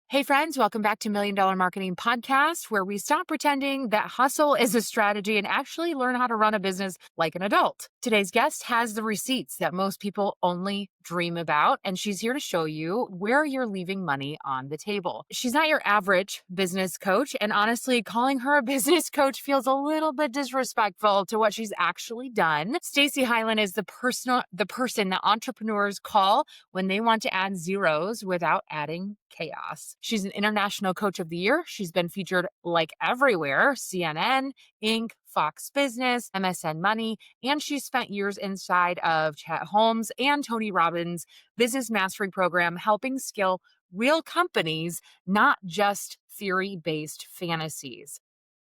Hey friends, welcome back to Million Dollar Marketing Podcast, where we stop pretending that hustle is a strategy and actually learn how to run a business like an adult. Today's guest has the receipts that most people only dream about, and she's here to show you where you're leaving money on the table. She's not your average business coach, and honestly, calling her a business coach feels a little bit disrespectful to what she's actually done. Stacey Hylen is the person that entrepreneurs call when they want to add zeros without adding chaos. She's an international coach of the year. She's been featured like everywhere: CNN, Inc., Fox Business, MSN Money, and she's spent years inside of Chet Holmes and Tony Robbins' business mastery program, helping scale real companies, not just theory-based fantasies.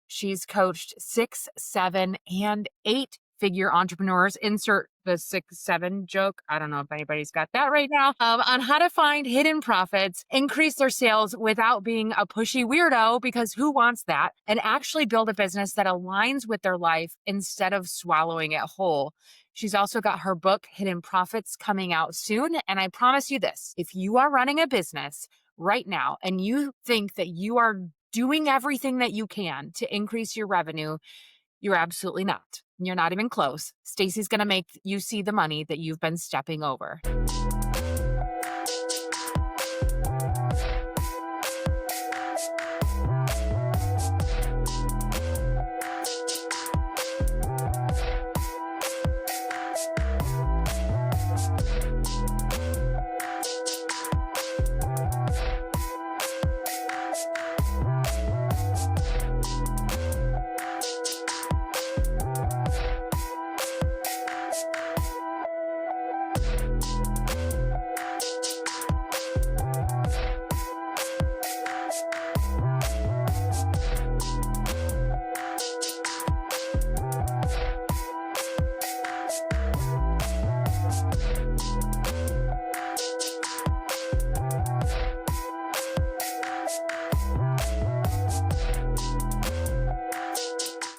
She's coached 6, 7, and 8-figure entrepreneurs. Insert the 6, 7 joke. I don't know if anybody's got that right now. On how to find hidden profits, increase their sales without being a pushy weirdo, because who wants that? And actually build a business that aligns with their life instead of swallowing it whole. She's also got her book, Hidden Profits, coming out soon. And I promise you this: if you are running a business right now and you think that you are doing everything that you can to increase your revenue, you're absolutely not. You're not even close. Stacey's going to make you see the money that you've been stepping over.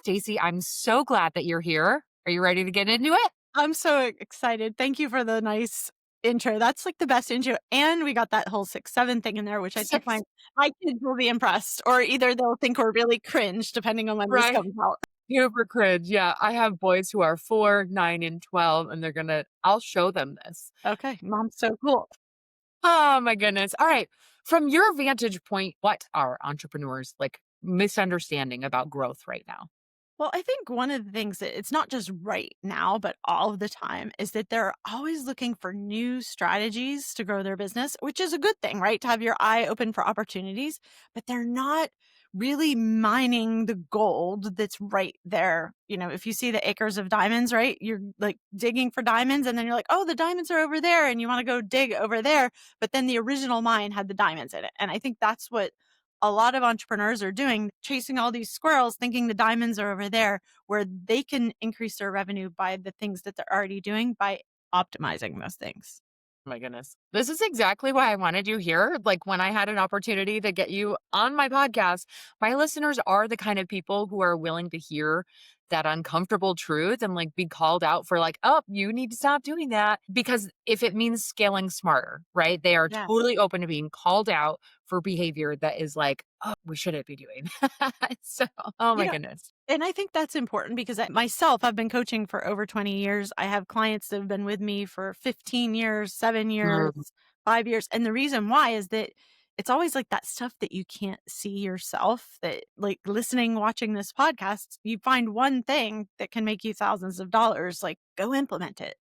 Stacey, I'm so glad that you're here. Are you ready to get into it? I'm so excited. Thank you for the nice intro. That's like the best intro. And we got that whole 6, 7 thing in there, which I think my kids will be impressed, or either they'll think we're really cringe, depending on when this Right. comes out. Super cringe. Yeah. I have boys who are 4, 9, and 12, and I'll show them this. Okay. Mom's so cool. Oh my goodness. All right. From your vantage point, what are entrepreneurs like misunderstanding about growth right now? Well, I think one of the things that it's not just right now, but all of the time is that they're always looking for new strategies to grow their business, which is a good thing, right? To have your eye open for opportunities, but they're not really mining the gold that's right there. You know, if you see the acres of diamonds, right? You're like digging for diamonds and then you're like, oh, the diamonds are over there and you want to go dig over there. But then the original mine had the diamonds in it. And I think that's what a lot of entrepreneurs are doing, chasing all these squirrels, thinking the diamonds are over there, where they can increase their revenue by the things that they're already doing by optimizing those things. My goodness. This is exactly why I wanted you here. Like, when I had an opportunity to get you on my podcast, my listeners are the kind of people who are willing to hear that uncomfortable truth and like be called out for like, oh, you need to stop doing that. Because if it means scaling smarter, right? They are Yeah. totally open to being called out for behavior that is like, oh, we shouldn't be doing. So, oh You my know, goodness. and I think that's important because I've been coaching for over 20 years. I have clients that have been with me for 15 years, 7 years, Mm, 5 years. And the reason why is that it's always like that stuff that you can't see yourself, that like listening, watching this podcast, you find one thing that can make you thousands of dollars, like go implement it.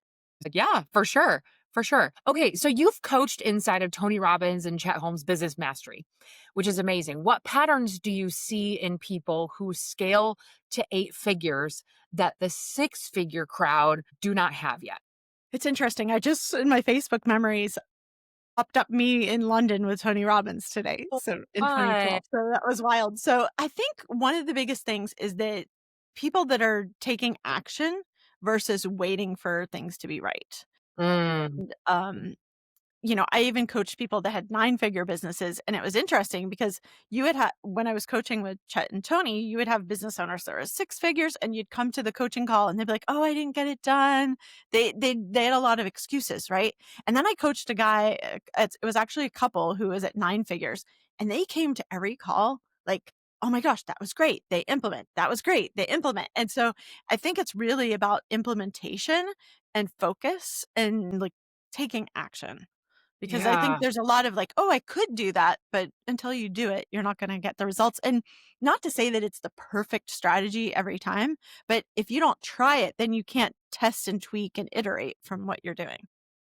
Like, yeah, for sure. For sure. Okay, so you've coached inside of Tony Robbins and Chet Holmes' Business Mastery, which is amazing. What patterns do you see in people who scale to 8 figures that the 6-figure crowd do not have yet? It's interesting. I just, in my Facebook memories, popped up me in London with Tony Robbins today. Oh, So in fun. 2012. So that was wild. So I think one of the biggest things is that people that are taking action versus waiting for things to be right. Mm, And, I even coached people that had 9-figure businesses, and it was interesting because when I was coaching with Chet and Tony, you would have business owners that were 6 figures, and you'd come to the coaching call and they'd be like, "Oh, I didn't get it done." They had a lot of excuses, right? And then I coached a guy, it was actually a couple who was at 9 figures, and they came to every call like, "Oh my gosh, that was great. They implement. That was great. They implement." And so I think it's really about implementation and focus and like taking action. Because I think Yeah. there's a lot of like, "Oh, I could do that," but until you do it, you're not gonna get the results, and not to say that it's the perfect strategy every time, but if you don't try it, then you can't test and tweak and iterate from what you're doing.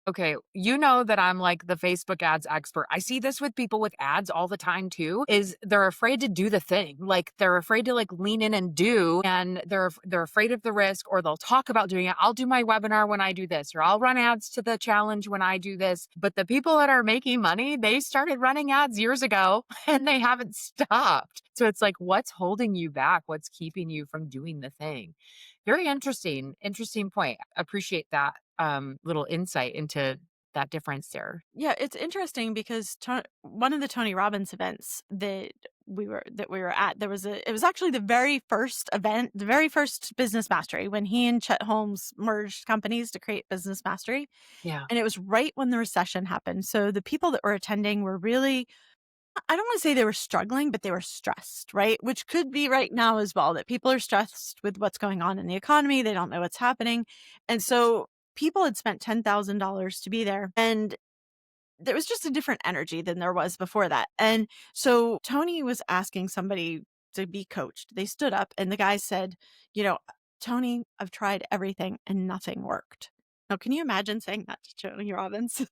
Okay, you know that I'm like the Facebook ads expert. I see this with people with ads all the time too, is they're afraid to do the thing. Like they're afraid to like lean in and do, and they're afraid of the risk, or they'll talk about doing it. I'll do my webinar when I do this, or I'll run ads to the challenge when I do this. But the people that are making money, they started running ads years ago and they haven't stopped. So it's like, what's holding you back? What's keeping you from doing the thing? Very interesting point. Appreciate that little insight into that difference there. Yeah, it's interesting because one of the Tony Robbins events that we were at, it was actually the very first event, the very first Business Mastery when he and Chet Holmes merged companies to create Business Mastery, Yeah. and it was right when the recession happened. So the people that were attending were really, I don't want to say they were struggling, but they were stressed, right? Which could be right now as well, that people are stressed with what's going on in the economy. They don't know what's happening. And so people had spent $10,000 to be there. And there was just a different energy than there was before that. And so Tony was asking somebody to be coached. They stood up and the guy said, you know, "Tony, I've tried everything and nothing worked." Now, can you imagine saying that to Tony Robbins?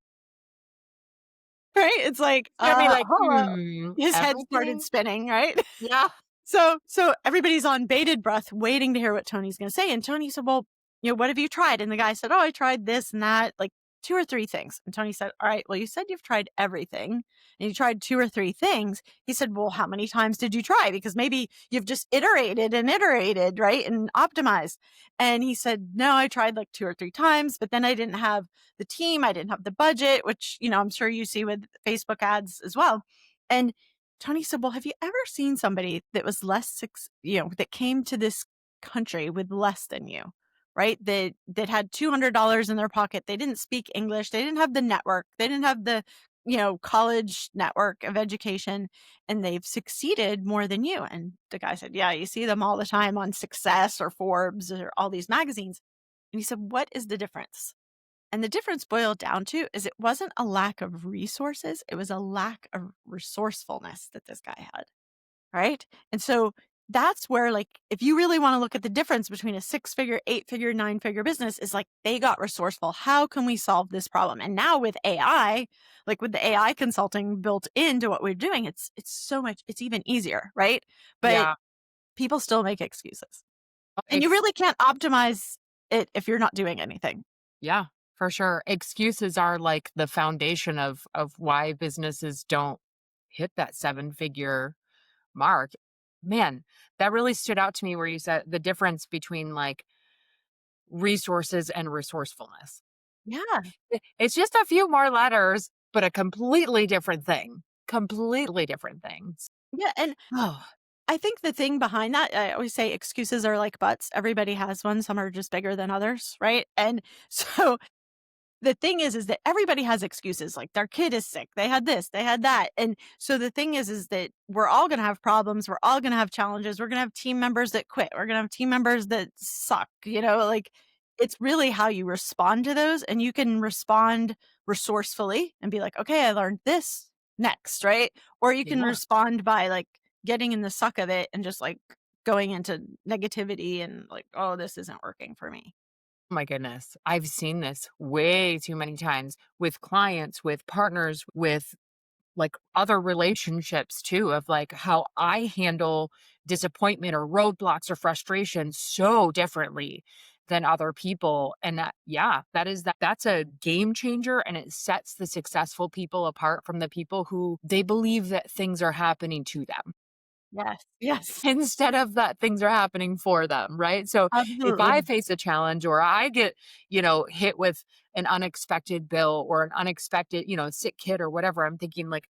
Right? It's like, It's gonna be like, hello. His head started everything? spinning, right? Yeah. So everybody's on bated breath waiting to hear what Tony's gonna say, and Tony said, "Well, what have you tried?" And the guy said, "Oh, I tried this and that, like 2 or 3 things." And Tony said, "All right, well, you said you've tried everything, and you tried 2 or 3 things." He said, "Well, how many times did you try? Because maybe you've just iterated and iterated, right, and optimized." And he said, "No, I tried like 2 or 3 times, but then I didn't have the team, I didn't have the budget," which, I'm sure you see with Facebook ads as well. And Tony said, "Well, have you ever seen somebody that was that came to this country with less than you, right? That had $200 in their pocket. They didn't speak English. They didn't have the network. They didn't have the, college network of education, and they've succeeded more than you." And the guy said, "Yeah, you see them all the time on Success or Forbes or all these magazines." And he said, "What is the difference?" And the difference boiled down to is it wasn't a lack of resources, it was a lack of resourcefulness that this guy had, right? And so that's where, like, if you really want to look at the difference between a 6-figure, 8-figure, 9-figure business, is like they got resourceful. How can we solve this problem? And now with AI, like with the AI consulting built into what we're doing, it's so much, it's even easier, right? But Yeah. people still make excuses. And you Ex really can't optimize it if you're not doing anything. yeah, for sure. Excuses are like the foundation of why businesses don't hit that seven-figure mark. Man, that really stood out to me where you said the difference between like resources and resourcefulness. Yeah. It's just a few more letters, but a completely different thing. Completely different things. Yeah. And Oh, I think the thing behind that, I always say excuses are like butts. Everybody has one. Some are just bigger than others, right? And so the thing is that everybody has excuses. Like their kid is sick. They had this, they had that. And so the thing is that we're all going to have problems. We're all going to have challenges. We're going to have team members that quit. We're going to have team members that suck. Like it's really how you respond to those. And you can respond resourcefully and be like, "Okay, I learned this next," right? Or you can yeah. respond by like getting in the suck of it and just like going into negativity and like, "Oh, this isn't working for me." Oh my goodness. I've seen this way too many times with clients, with partners, with like other relationships too, of like how I handle disappointment or roadblocks or frustration so differently than other people. And that, yeah, that's a game changer, and it sets the successful people apart from the people who they believe that things are happening to them. Yes. Yes. instead of that things are happening for them, right? So if I Absolutely. face a challenge or I get, hit with an unexpected bill or an unexpected, sick kid or whatever, I'm thinking like,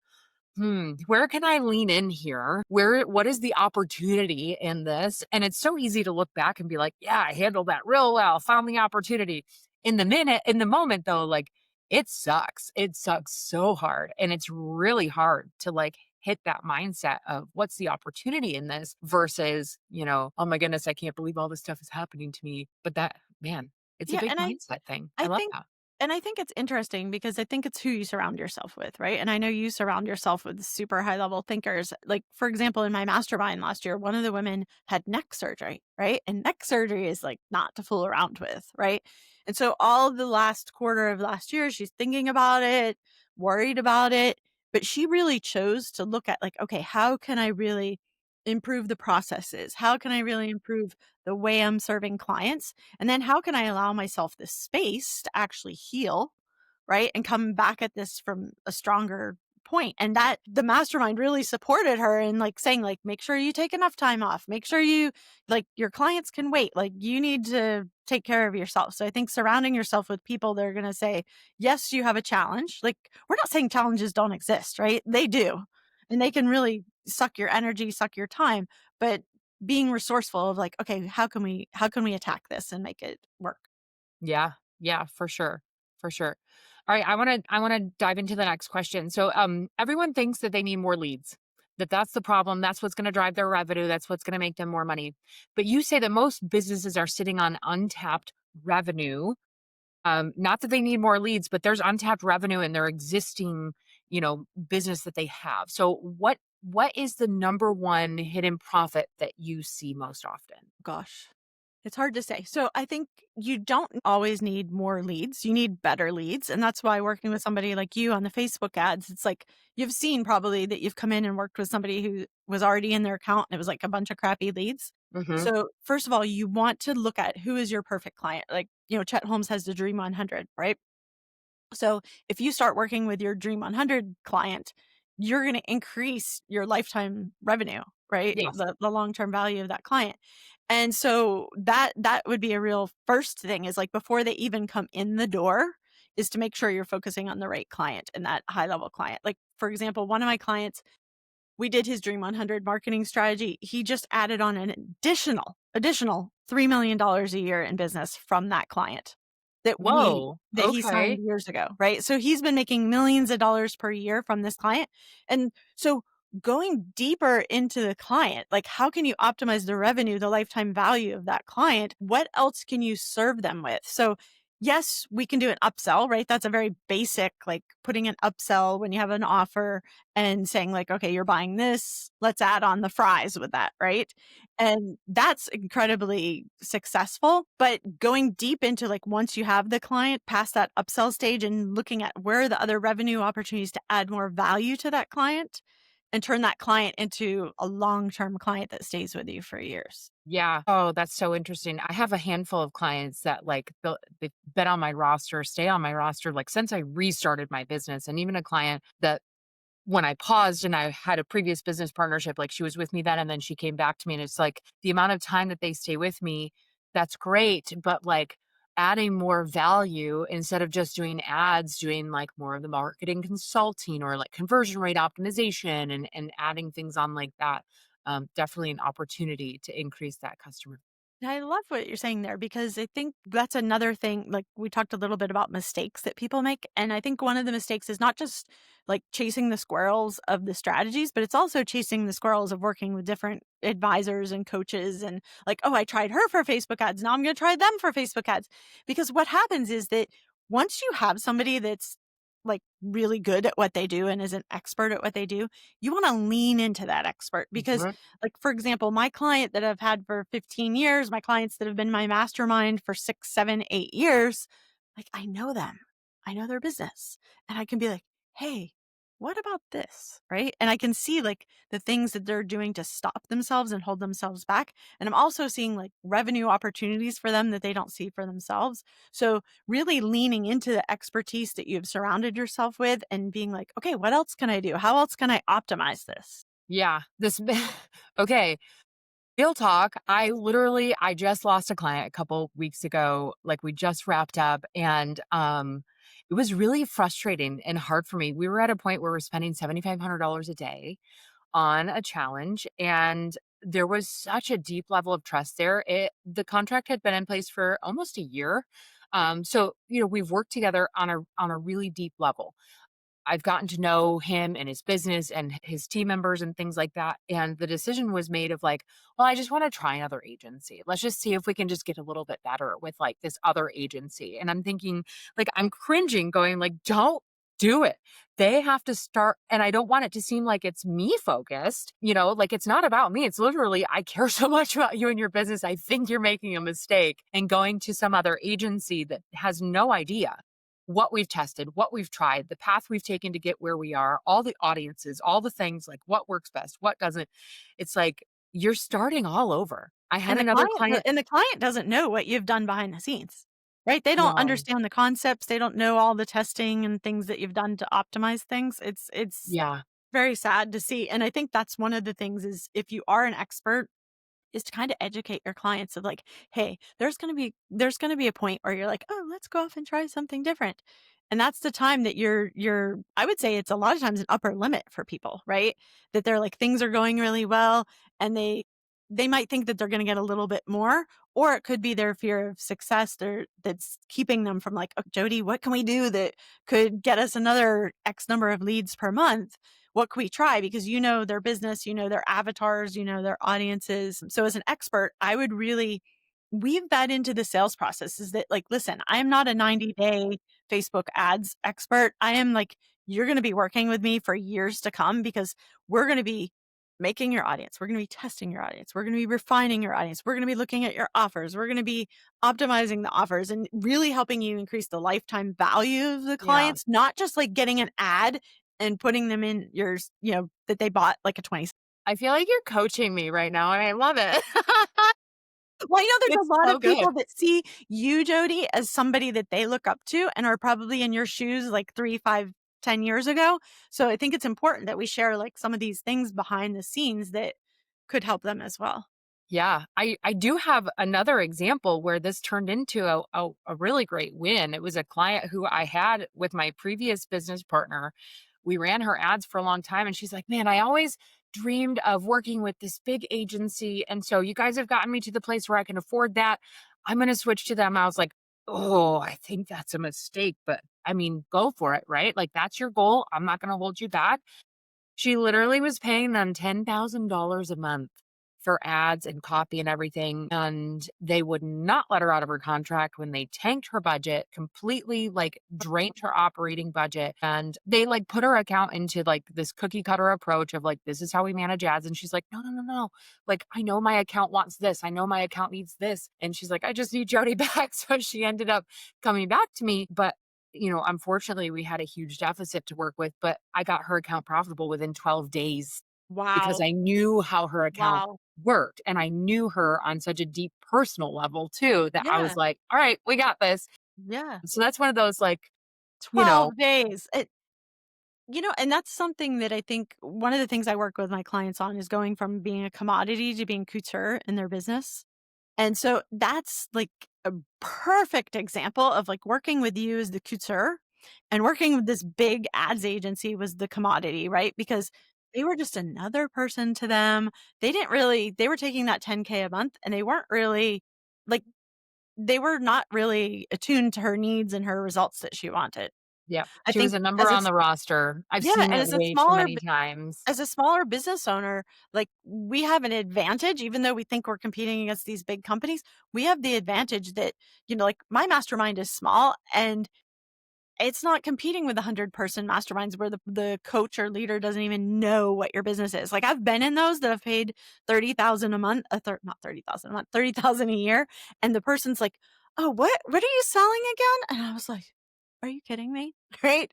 where can I lean in here? What is the opportunity in this? And it's so easy to look back and be like, yeah, I handled that real well, found the opportunity. In the moment though, like it sucks. It sucks so hard. And it's really hard to like hit that mindset of what's the opportunity in this versus, oh my goodness, I can't believe all this stuff is happening to me. But that, man, it's a Yeah, big and mindset thing. I I love think that. and I think it's interesting because I think it's who you surround yourself with, right? And I know you surround yourself with super high level thinkers. Like, for example, in my mastermind last year, one of the women had neck surgery, right? And neck surgery is like not to fool around with, right? And so all the last quarter of last year, she's thinking about it, worried about it, but she really chose to look at like, okay, how can I really improve the processes? How can I really improve the way I'm serving clients? And then how can I allow myself this space to actually heal, right? And come back at this from a stronger point. And that the mastermind really supported her in like saying, like, make sure you take enough time off. Make sure you like your clients can wait. Like you need to take care of yourself. So I think surrounding yourself with people that are going to say, yes, you have a challenge. Like we're not saying challenges don't exist, right? They do. And they can really suck your energy, suck your time. But being resourceful of like, okay, how can we attack this and make it work? Yeah. Yeah, for sure. For sure. All right, I want to dive into the next question. So, everyone thinks that they need more leads. That's the problem. That's what's going to drive their revenue. That's what's going to make them more money. But you say that most businesses are sitting on untapped revenue. Not that they need more leads, but there's untapped revenue in their existing, business that they have. So, what is the number one hidden profit that you see most often? Gosh, it's hard to say. So I think you don't always need more leads. You need better leads. And that's why working with somebody like you on the Facebook ads, it's like you've seen probably that you've come in and worked with somebody who was already in their account and it was like a bunch of crappy leads. Hmm. So first of all, you want to look at who is your perfect client. Like, Chet Holmes has the Dream 100, right? So if you start working with your Dream 100 client, you're going to increase your lifetime revenue, right? Yes. The long-term value of that client. And so that would be a real first thing is like before they even come in the door is to make sure you're focusing on the right client and that high level client. Like for example, one of my clients, we did his Dream 100 marketing strategy. He just added on an additional $3 million dollars a year in business from that client Whoa. that he signed Okay. years ago, right? So he's been making millions of dollars per year from this client. And so going deeper into the client, like how can you optimize the revenue, the lifetime value of that client? What else can you serve them with? So yes, we can do an upsell, right? That's a very basic, like putting an upsell when you have an offer and saying like, okay, you're buying this, let's add on the fries with that, right? And that's incredibly successful. But going deep into like once you have the client past that upsell stage and looking at where are the other revenue opportunities to add more value to that client and turn that client into a long-term client that stays with you for years. Yeah. Oh, that's so interesting. I have a handful of clients that like they've been on my roster, stay on my roster like since I restarted my business, and even a client that when I paused and I had a previous business partnership, like she was with me then and then she came back to me, and it's like the amount of time that they stay with me, that's great, but like adding more value instead of just doing ads, doing like more of the marketing consulting or like conversion rate optimization and adding things on like that. Definitely an opportunity to increase that customer. I love what you're saying there because I think that's another thing. Like we talked a little bit about mistakes that people make. And I think one of the mistakes is not just like chasing the squirrels of the strategies, but it's also chasing the squirrels of working with different advisors and coaches and like, oh, I tried her for Facebook ads. Now I'm going to try them for Facebook ads. Because what happens is that once you have somebody that's like really good at what they do and is an expert at what they do, you want to lean into that expert because Mhm. like, for example, my client that I've had for 15 years, my clients that have been my mastermind for 6, 7, 8 years, like I know them. I know their business. And I can be like, hey, what about this? Right. And I can see like the things that they're doing to stop themselves and hold themselves back. And I'm also seeing like revenue opportunities for them that they don't see for themselves. So really leaning into the expertise that you've surrounded yourself with and being like, okay, what else can I do? How else can I optimize this? Yeah. Okay. Real talk. I just lost a client a couple weeks ago. Like we just wrapped up and it was really frustrating and hard for me. We were at a point where we're spending $7,500 a day on a challenge and there was such a deep level of trust there. The contract had been in place for almost a year. So, we've worked together on a really deep level. I've gotten to know him and his business and his team members and things like that. And the decision was made of like, well, I just want to try another agency. Let's just see if we can just get a little bit better with like this other agency. And I'm thinking, like, I'm cringing, going, like, don't do it. They have to start. And I don't want it to seem like it's me focused, like it's not about me. It's literally, I care so much about you and your business. I think you're making a mistake and going to some other agency that has no idea what we've tested, what we've tried, the path we've taken to get where we are, all the audiences, all the things like what works best, what doesn't. It's like you're starting all over. I had another client. And the client doesn't know what you've done behind the scenes, right? They don't No. understand the concepts, they don't know all the testing and things that you've done to optimize things. It's Yeah. very sad to see, and I think that's one of the things is if you are an expert is to kinda educate your clients of like, "Hey, there's gonna be a point where you're like, oh, let's go off and try something different." And that's the time that you're I would say it's a lot of times an upper limit for people, right? That they're like, things are going really well, and they might think that they're gonna get a little bit more, or it could be their fear of success that's keeping them from like, "Oh, Jody, what can we do that could get us another X number of leads per month? What can we try?" Because you know their business, you know their avatars, you know their audiences. So as an expert, I would really weave that into the sales process is that like, listen, I am not a 90-day Facebook ads expert. I am like, you're going to be working with me for years to come because we're going to be making your audience. We're going to be testing your audience. We're going to be refining your audience. We're going to be looking at your offers. We're going to be optimizing the offers and really helping you increase the lifetime value of the Yeah. clients, not just like getting an ad and putting them in that they bought like a 20. I feel like you're coaching me right now and I love it. Well, I know there's It's a lot so of good. people that see you, Jody, as somebody that they look up to and are probably in your shoes like 3, 5, 10 years ago. So I think it's important that we share like some of these things behind the scenes that could help them as well. Yeah, I do have another example where this turned into a really great win. It was a client who I had with my previous business partner. We ran her ads for a long time, and she's like, "Man, I always dreamed of working with this big agency, and so you guys have gotten me to the place where I can afford that. I'm gonna switch to them." I was like, "Oh, I think that's a mistake, but I mean, go for it, right? Like that's your goal. I'm not gonna hold you back." She literally was paying them $10,000 a month for ads and copy and everything, and they would not let her out of her contract when they tanked her budget, completely, like, drained her operating budget, and they, like, put her account into, like, this cookie cutter approach of, like, "This is how we manage ads," and she's like, "No, no, no, no. Like, I know my account wants this. I know my account needs this," and she's like, "I just need Jody back," so she ended up coming back to me, but unfortunately, we had a huge deficit to work with, but I got her account profitable within 12 days because Wow. I knew how her account Wow. worked and I knew her on such a deep personal level too that I was Yeah. like, "All right, we got this." Yeah. So that's one of those like, you know 12 days. And that's something that I think one of the things I work with my clients on is going from being a commodity to being couture in their business. And so that's like a perfect example of like working with you as the couture and working with this big ads agency was the commodity, right? Because they were just another person to them. They were taking that 10K a month and they weren't really like, they were not really attuned to her needs and her results that she wanted. Yep, I she was think a number on the roster. I've yeah, seen and it way too many times. as a smaller business owner, like, we have an advantage even though we think we're competing against these big companies, we have the advantage that, like, my mastermind is small, and it's not competing with 100-person masterminds where the coach or leader doesn't even know what your business is. Like, I've been in those that have paid 30,000 a month, not 30,000 a month, 30,000 a year, and the person's like, "Oh, what are you selling again?" And I was like, "Are you kidding me?" Right?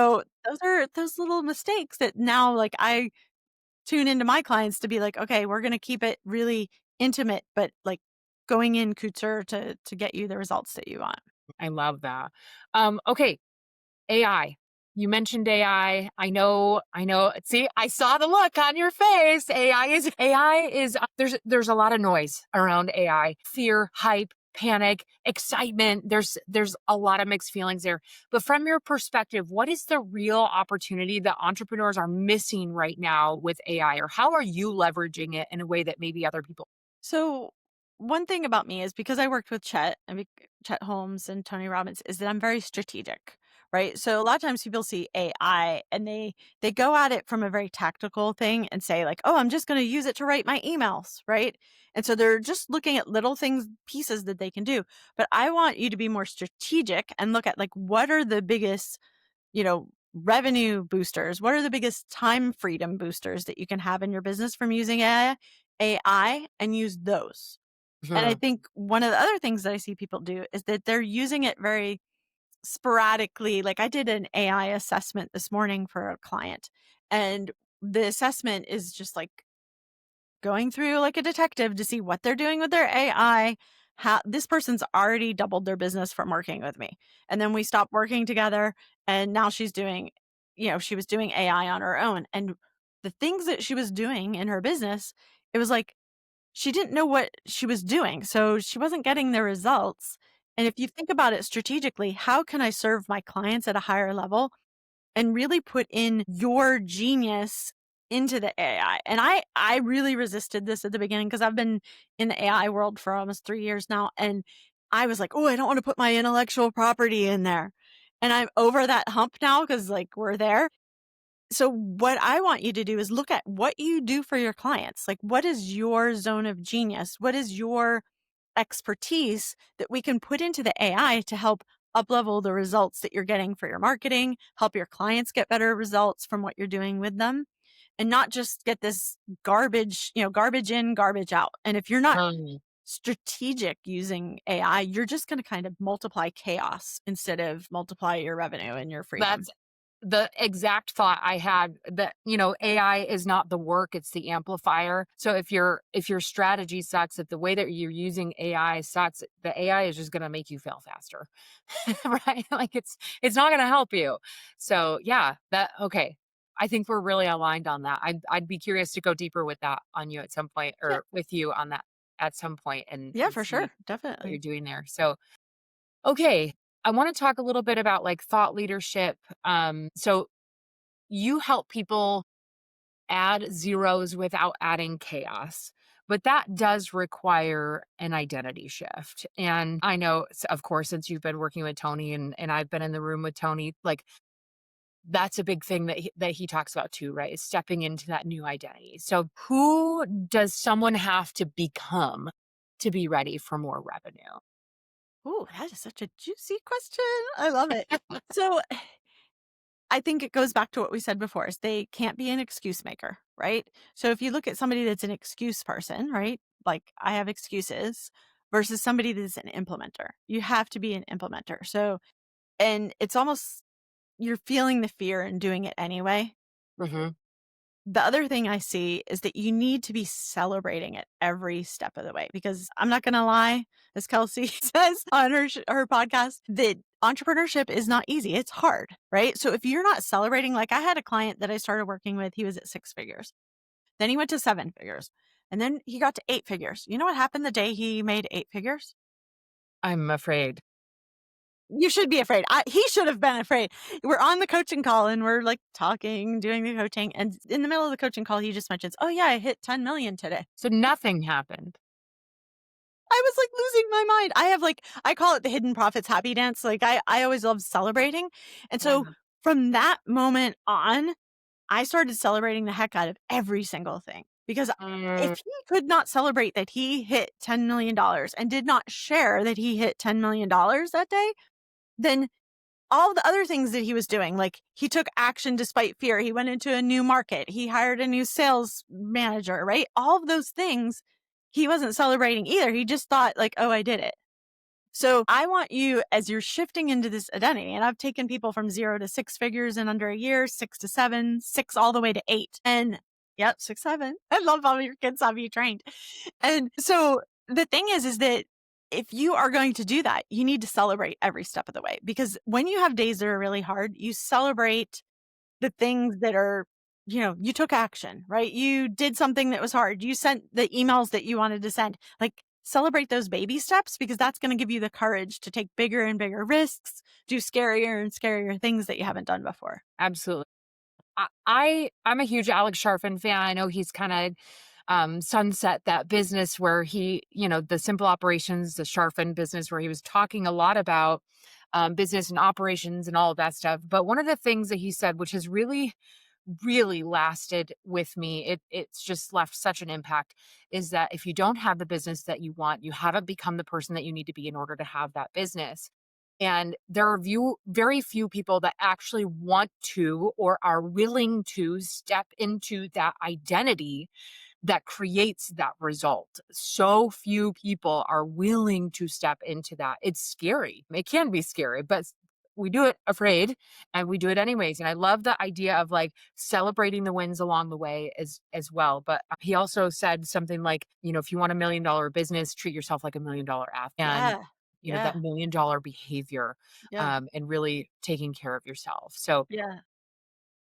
So, those are those little mistakes that now, like, I tune into my clients to be like, "Okay, we're gonna keep it really intimate, but, like, going in couture to get you the results that you want." I love that. Okay, AI. You mentioned AI. I know. See, I saw the look on your face. AI is there's a lot of noise around AI. Fear, hype, panic, excitement. There's a lot of mixed feelings there. But from your perspective, what is the real opportunity that entrepreneurs are missing right now with AI, or how are you leveraging it in a way that maybe other people? So one thing about me is because I worked with Chet Holmes and Tony Robbins is that I'm very strategic, right? So a lot of times people see AI and they go at it from a very tactical thing and say like, "Oh, I'm just going to use it to write my emails," right? And so they're just looking at little things, pieces that they can do. But I want you to be more strategic and look at like what are the biggest, revenue boosters? What are the biggest time freedom boosters that you can have in your business from using AI and use those. And I Mhm. think one of the other things that I see people do is that they're using it very sporadically. Like I did an AI assessment this morning for a client, and the assessment is just like going through like a detective to see what they're doing with their AI. How this person's already doubled their business from working with me. And then we stopped working together and now she's doing, she was doing AI on her own. And the things that she was doing in her business, it was like she didn't know what she was doing. So she wasn't getting the results. And if you think about it strategically, how can I serve my clients at a higher level? And really put in your genius into the AI. And I really resisted this at the beginning because I've been in the AI world for almost 3 years now, and I was like, "Oh, I don't wanna put my intellectual property in there." And I'm over that hump now because like, we're there. So what I want you to do is look at what you do for your clients. Like, what is your zone of genius? What is your expertise that we can put into the AI to help uplevel the results that you're getting for your marketing, help your clients get better results from what you're doing with them, and not just get this garbage, garbage in, garbage out. And if you're not Um, strategic using AI, you're just going to kind of multiply chaos instead of multiply your revenue and your freedom. that's the exact thought I had, that, AI is not the work, it's the amplifier. So if your strategy sucks, if the way that you're using AI sucks, the AI is just gonna make you fail faster. Right? Like it's not gonna help you. So yeah, that okay. I think we're really aligned on that. I'd be curious to go deeper with that on you at some point, Yeah. or with you on that at some point, Yeah, and for see sure. what you're Definitely. doing there. So okay. I want to talk a little bit about like thought leadership. So you help people add zeros without adding chaos. But that does require an identity shift. And I know, of course, since you've been working with Tony, and I've been in the room with Tony, like that's a big thing that he talks about too, right? Is stepping into that new identity. So who does someone have to become to be ready for more revenue? Ooh, that is such a juicy question. I love it. So I think it goes back to what we said before is they can't be an excuse maker, right? So if you look at somebody that's an excuse person, right? Like I have excuses versus somebody that's an implementer. You have to be an implementer. So and it's almost you're feeling the fear and doing it anyway. Hmm. The other thing I see is that you need to be celebrating it every step of the way because I'm not going to lie, as Kelsey says on her podcast, that entrepreneurship is not easy. It's hard, right? So if you're not celebrating, like I had a client that I started working with, he was at 6 figures. Then he went to 7 figures. And then he got to 8 figures. You know what happened the day he made 8 figures? I'm afraid. You should be afraid. He should have been afraid. We're on the coaching call and we're like talking, doing the coaching. And in the middle of the coaching call, he just mentions, "Oh, yeah, I hit 10 million today." So nothing happened. I was like losing my mind. I call it the hidden profits happy dance. Like I always love celebrating. And so Yeah. from that moment on, I started celebrating the heck out of every single thing because Mm, if he could not celebrate that he hit $10 million and did not share that he hit $10 million that day, then all the other things that he was doing, like he took action despite fear. He went into a new market. He hired a new sales manager, right? All of those things he wasn't celebrating either. He just thought like, "Oh, I did it." So I want you as you're shifting into this identity, and I've taken people from 0 to 6 figures in under a year, 6 to 7, 6 all the way to 8. And yep, 6, 7. I love how your kids have you trained. And so the thing is that if you are going to do that, you need to celebrate every step of the way, because when you have days that are really hard, you celebrate the things that are, you took action, right? You did something that was hard. You sent the emails that you wanted to send. Like, celebrate those baby steps, because that's going to give you the courage to take bigger and bigger risks, do scarier and scarier things that you haven't done before. Absolutely. I'm a huge Alex Sharfin fan. I know he's kind of sunset that business where he, the simple operations, the Sharfin business, where he was talking a lot about business and operations and all of that stuff. But one of the things that he said, which has really, really lasted with me, it's just left such an impact, is that if you don't have the business that you want, you haven't become the person that you need to be in order to have that business. And there are very few people that actually want to or are willing to step into that identity that creates that result. So few people are willing to step into that. It's scary. It can be scary, but we do it afraid and we do it anyways. And I love the idea of like celebrating the wins along the way as well. But he also said something like, if you want $1 million business, treat yourself like $1 million athlete. And Yeah. that Yeah. $1 million behavior, Yeah. and really taking care of yourself. So Yeah.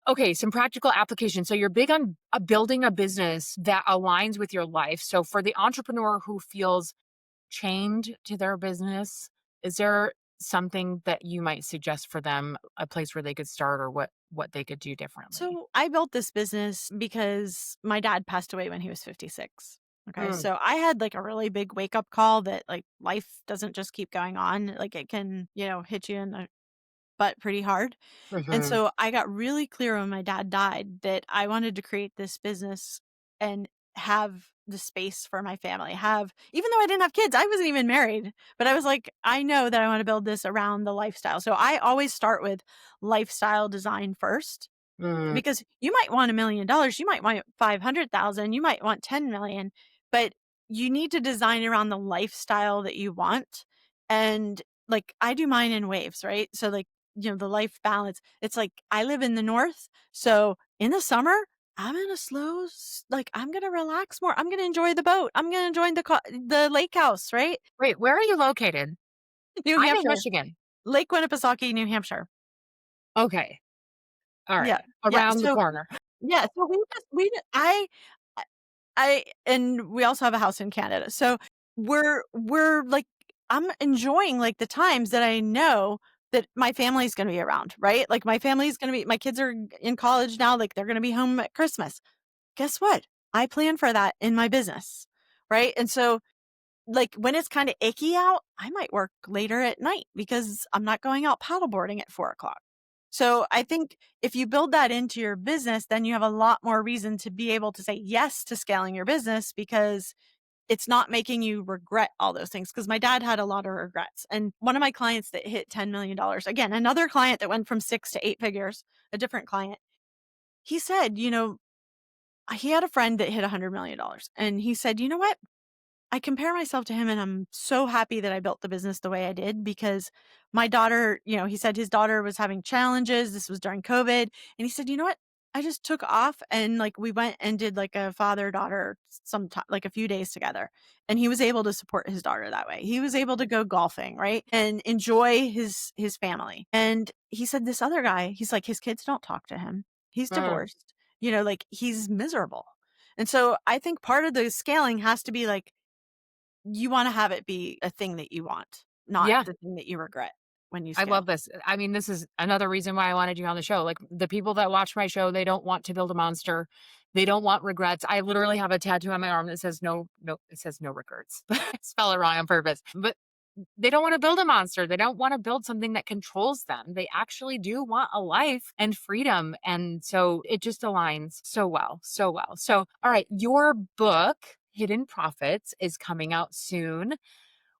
okay, some practical application. So you're big on building a business that aligns with your life. So for the entrepreneur who feels chained to their business, is there something that you might suggest for them, a place where they could start or what they could do differently? So I built this business because my dad passed away when he was 56. Okay. Mm, So I had like a really big wake up call that like life doesn't just keep going on. Like it can, hit you in the butt pretty hard. And mhm, so I got really clear when my dad died that I wanted to create this business and have the space for my family. Even though I didn't have kids, I wasn't even married, but I was like, I know that I want to build this around the lifestyle. So I always start with lifestyle design first, mm, because you might want $1 million, you might want 500,000, you might want 10 million, but you need to design around the lifestyle that you want. And like I do mine in waves, right? So like, the life balance, it's like I live in the north. So in the summer, I'm in a like I'm going to relax more. I'm going to enjoy the boat. I'm going to enjoy the lake house, right? wait, where are you located? New I'm in Hampshire, Michigan. Lake Winnipesaukee, New Hampshire. Okay. All Yeah. right. Yeah. Around the So corner. yeah, so and we also have a house in Canada. So we're like, I'm enjoying like the times that I know that my family's going to be around, right? Like my kids are in college now, like they're going to be home at Christmas. Guess what? I plan for that in my business, right? And so like when it's kind of icky out, I might work later at night because I'm not going out paddleboarding at 4 o'clock. So I think if you build that into your business, then you have a lot more reason to be able to say yes to scaling your business, because it's not making you regret all those things. Because my dad had a lot of regrets. And one of my clients that hit $10 million, again, another client that went from 6 to 8 figures, a different client, he said, he had a friend that hit $100 million. And he said, you know what? I compare myself to him, and I'm so happy that I built the business the way I did, because my daughter, he said his daughter was having challenges. This was during COVID. And he said, you know what? I just took off and like we went and did like a father daughter sometime, like a few days together. And he was able to support his daughter that way. He was able to go golfing, right? And enjoy his family. And he said, this other guy, he's like, his kids don't talk to him. He's Mm, divorced, like he's miserable. And so I think part of the scaling has to be like, you wanna have it be a thing that you want, not yeah. the thing that you regret when you I love scale. this. I mean, this is another reason why I wanted you on the show. Like the people that watch my show, they don't want to build a monster. They don't want regrets. I literally have a tattoo on my arm that says no, it says no regrets. I spell it wrong on purpose. But they don't want to build a monster. They don't want to build something that controls them. They actually do want a life and freedom. And so it just aligns so well, so well. So, all right, your book, Hidden Profits, is coming out soon.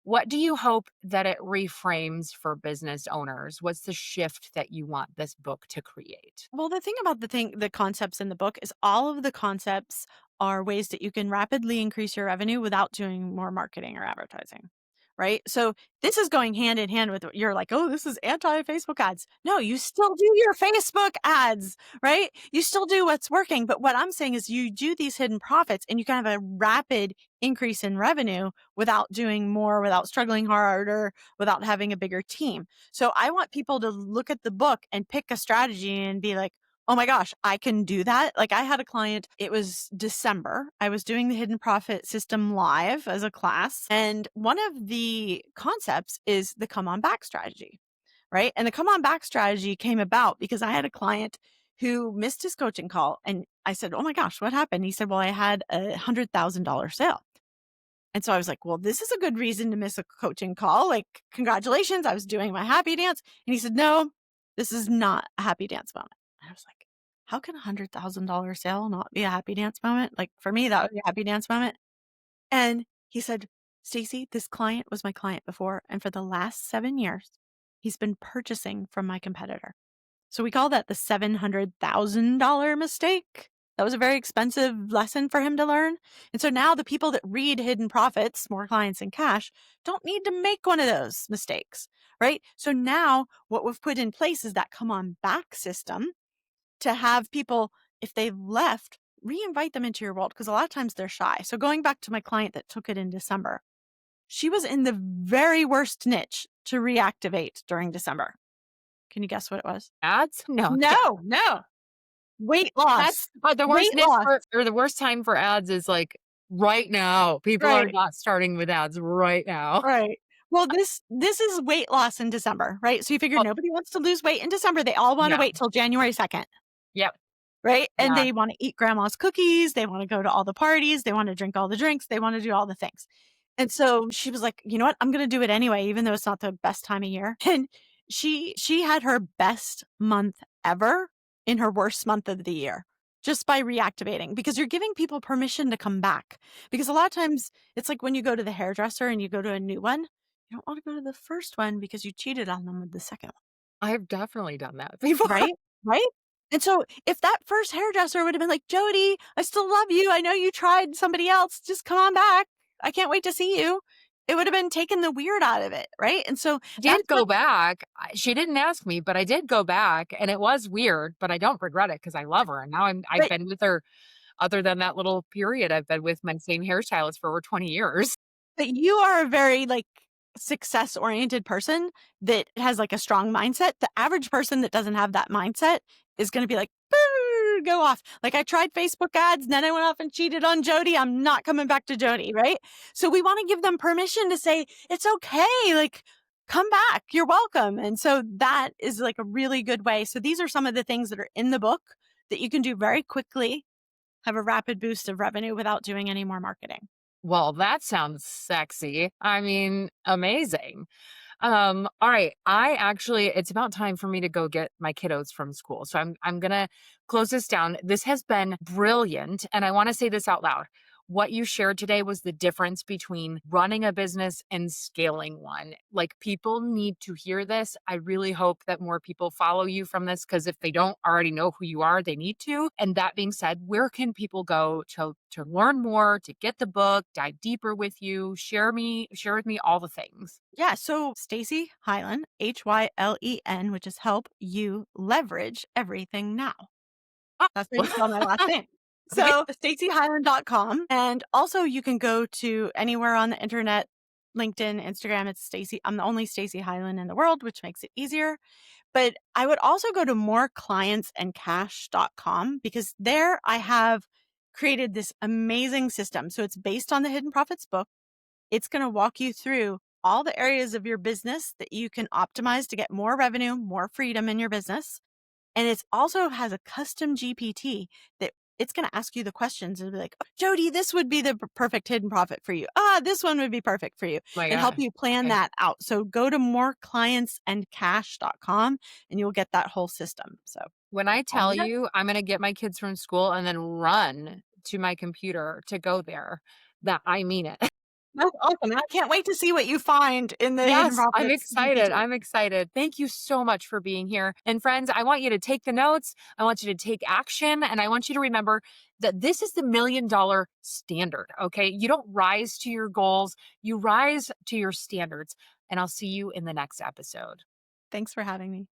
What do you hope that it reframes for business owners? What's the shift that you want this book to create? Well, the thing about the concepts in the book is all of the concepts are ways that you can rapidly increase your revenue without doing more marketing or advertising, right? So this is going hand in hand with what you're like, oh, this is anti Facebook ads. No, you still do your Facebook ads, right? You still do what's working. But what I'm saying is you do these hidden profits and you can have a rapid increase in revenue without doing more, without struggling harder, without having a bigger team. So I want people to look at the book and pick a strategy and be like, oh my gosh, I can do that. Like I had a client, it was December. I was doing the hidden profit system live as a class. And one of the concepts is the come on back strategy, right? And the come on back strategy came about because I had a client who missed his coaching call. And I said, oh my gosh, what happened? He said, well, I had $100,000 sale. And so I was like, well, this is a good reason to miss a coaching call. Like, congratulations. I was doing my happy dance. And he said, no, this is not a happy dance moment. And I was like, how can $100,000 sale not be a happy dance moment? Like for me, that would be a happy dance moment. And he said, Stacey, this client was my client before. And for the last 7 years, he's been purchasing from my competitor. So we call that the $700,000 mistake. That was a very expensive lesson for him to learn. And so now the people that read Hidden Profits, More Clients and Cash, don't need to make one of those mistakes, right? So now what we've put in place is that come on back system to have people, if they left, re-invite them into your world because a lot of times they're shy. So going back to my client that took it in December, she was in the very worst niche to reactivate during December. Can you guess what it was? Ads? No, No, no. Weight loss. that's the worst Weight niche loss. for or the worst time for ads is, like, right now. People are Right, not starting with ads right now. right. Well, this is weight loss in December, right? So you figure Oh, nobody wants to lose weight in December. They all wanna yeah. wait till January 2nd, Yep. right? And Yeah. they wanna eat grandma's cookies, they wanna go to all the parties, they wanna drink all the drinks, they wanna do all the things. And so she was like, "You know what? I'm gonna do it anyway, even though it's not the best time of year." And she had her best month ever in her worst month of the year just by reactivating because you're giving people permission to come back. Because a lot of times it's like when you go to the hairdresser and you go to a new one, you don't want to go to the first one because you cheated on them with the second I've definitely done that before. one, right? Right? And so if that first hairdresser would have been like, "Jodi, I still love you. I know you tried somebody else. Just come on back. I can't wait to see you." It would have been taking the weird out of it, right? And so Did that's go what back. She didn't ask me, but I did go back, and it was weird, but I don't regret it because I love her, and now I've right. been with her other than that little period, I've been with my same hairstylist for over 20 years. But you are a very, like, success-oriented person that has, like, a strong mindset. The average person that doesn't have that mindset is gonna be like, "Boo, go off." Like, "I tried Facebook ads, and then I went off and cheated on Jodi. I'm not coming back to Jodi," right? So we wanna give them permission to say, "It's okay, like, come back. You're welcome." And so that is, like, a really good way. So these are some of the things that are in the book that you can do very quickly, have a rapid boost of revenue without doing any more marketing. Well, that sounds sexy. I mean, amazing. All right. It's about time for me to go get my kiddos from school. So I'm gonna close this down. This has been brilliant. And I want to say this out loud. What you shared today was the difference between running a business and scaling one. Like people need to hear this. I really hope that more people follow you from this because if they don't already know who you are, they need to. And that being said, where can people go to learn more, to get the book, dive deeper with you, share with me all the things. Yeah, so Stacey Hylen, Hylen, which is help you leverage everything now. That's how you spell my last name. Okay. So staceyhylen.com. And also you can go to anywhere on the internet, LinkedIn, Instagram. It's Stacey. I'm the only Stacey Hylen in the world, which makes it easier. But I would also go to moreclientsandcash.com because there I have created this amazing system. So it's based on the Hidden Profits book. It's going to walk you through all the areas of your business that you can optimize to get more revenue, more freedom in your business. And it also has a custom GPT that it's going to ask you the questions and be like, "Oh, Jodi, this would be the perfect hidden profit for you. This one would be perfect for you," My and help God. you plan Okay. that out. So go to moreclientsandcash.com and you'll get that whole system. So When I all tell good. you I'm gonna get my kids from school and then run to my computer to go there, that I mean it. That's awesome. I can't wait to see what you find in the hidden Yes, I'm profits excited. GPT. I'm excited. Thank you so much for being here. And friends, I want you to take the notes. I want you to take action. And I want you to remember that this is the $1 million standard. Okay. You don't rise to your goals, you rise to your standards. And I'll see you in the next episode. Thanks for having me.